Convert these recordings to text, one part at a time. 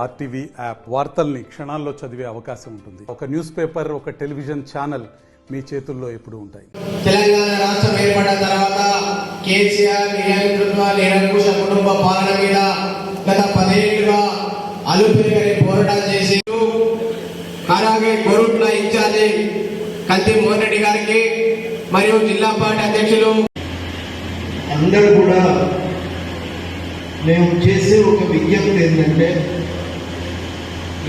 RTV app వార్తల్ని క్షణాల్లో చదివే అవకాశం ఉంటుంది. ఒక న్యూస్ పేపర్, ఒక టెలివిజన్ ఛానల్ మీ చేతుల్లో ఎప్పుడూ ఉంటాయి. తెలంగాణ రాష్ట్రం ఏర్పడిన తర్వాత కేసీఆర్ నిరంకుశ కుటుంబ పాలన మీద గత 10 ఏళ్లుగా అలుపెరుగని పోరాటాలు చేసి అలాగే గొరుట్ల ఇన్ఛార్జి కల్తీ మోహన్ రెడ్డి గారికి మరియు జిల్లా పార్టీ అధ్యక్షులు అందరూ కూడా మేము చేసే ఒక విజ్ఞప్తి ఏంటంటే,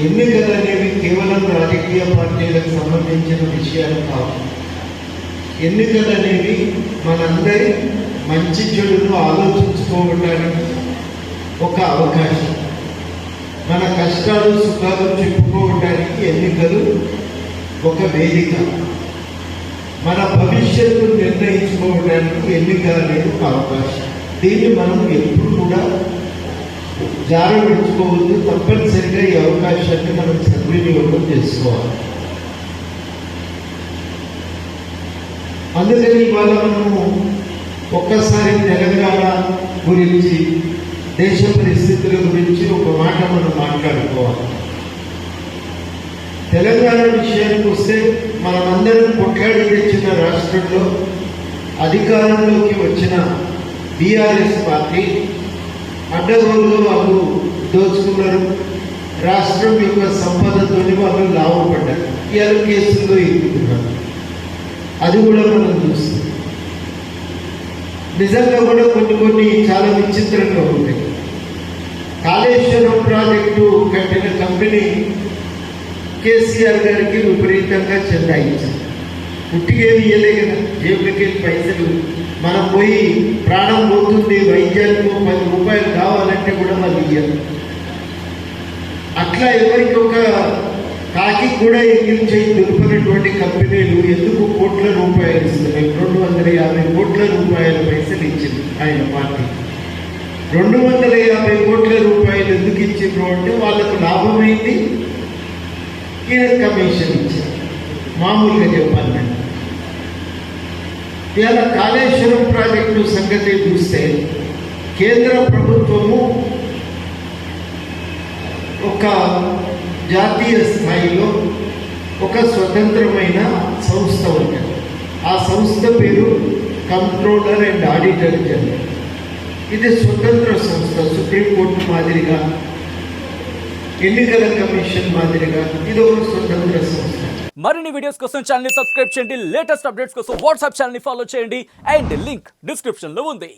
ఎన్నికలు అనేవి కేవలం రాజకీయ పార్టీలకు సంబంధించిన విషయాలు కావు. ఎన్నికలు అనేవి మనందరి మంచి చెడును ఆలోచించుకోవడానికి ఒక అవకాశం. మన కష్టాలు సుఖాలు చెప్పుకోవడానికి ఎన్నికలు ఒక వేదిక. మన భవిష్యత్తు నిర్ణయించుకోవడానికి ఎన్నిక అనేది ఒక అవకాశం. దీన్ని మనం ఎప్పుడు కూడా జారవిడుచుకోవద్దు. తప్పనిసరిగా ఈ అవకాశాన్ని మనం సద్వినియోగం చేసుకోవాలి. అందుకని ఇవాళ మనము ఒక్కసారి తెలంగాణ గురించి, దేశ పరిస్థితుల గురించి ఒక మాట మనం మాట్లాడుకోవాలి. తెలంగాణ విషయానికి వస్తే మనమందరం కొట్లాడి తెచ్చిన రాష్ట్రంలో అధికారంలోకి వచ్చిన బీఆర్ఎస్ పార్టీ అడ్డగోలుగా వాళ్ళు దోచుకున్నారు. రాష్ట్రం యొక్క సంపదతో వాళ్ళు లాభపడ్డారు. ఇవాళ కేసుల్లో ఇరుక్కున్నారు. అది కూడా మనం చూస్తాం. నిజంగా కూడా కొన్ని చాలా విచిత్రంగా ఉంటాయి. కాళేశ్వరం ప్రాజెక్టు కట్టిన కంపెనీ కేసీఆర్ గారికి విపరీతంగా చెందాయించారు. పుట్టిగేమి ఇవ్వలే కదా, జేబులకి పైసలు. మనం పోయి ప్రాణం పోతుంది, వైద్యానికి 10 రూపాయలు కావాలంటే కూడా వాళ్ళు ఇయ్యారు. అట్లా ఎవరికి ఒక కాకి కూడా ఎంగిల్ చేయి దొరికినటువంటి కంపెనీలు ఎందుకు కోట్ల రూపాయలు ఇస్తున్నాయి? 250 కోట్ల రూపాయల పైసలు ఇచ్చింది ఆయన పార్టీ. 250 కోట్ల రూపాయలు ఎందుకు ఇచ్చిండ్రు అంటే వాళ్ళకు లాభమైంది, ఈయన కమిషన్ ఇచ్చారు. మామూలుగా చెప్పాలంటే ఇవాళ కాళేశ్వరం ప్రాజెక్టు సంగతి చూస్తే కేంద్ర ప్రభుత్వము ఒక జాతీయ స్థాయిలో ఒక స్వతంత్రమైన సంస్థ ఉంటుంది. ఆ సంస్థ పేరు కంట్రోలర్ అండ్ ఆడిటర్ జనరల్. ఇది స్వతంత్ర సంస్థ. సుప్రీంకోర్టు మాదిరిగా, ఎన్నికల కమిషన్ మాదిరిగా ఇది ఒక స్వతంత్ర సంస్థ. మరిన్ని వీడియోస్ కోసం ఛానల్ ని సబ్స్క్రైబ్ చేయండి. లేటెస్ట్ అప్డేట్స్ కోసం వాట్సాప్ ఛానల్ ని ఫాలో చేయండి. అండ్ లింక్ డిస్క్రిప్షన్ లో ఉంది.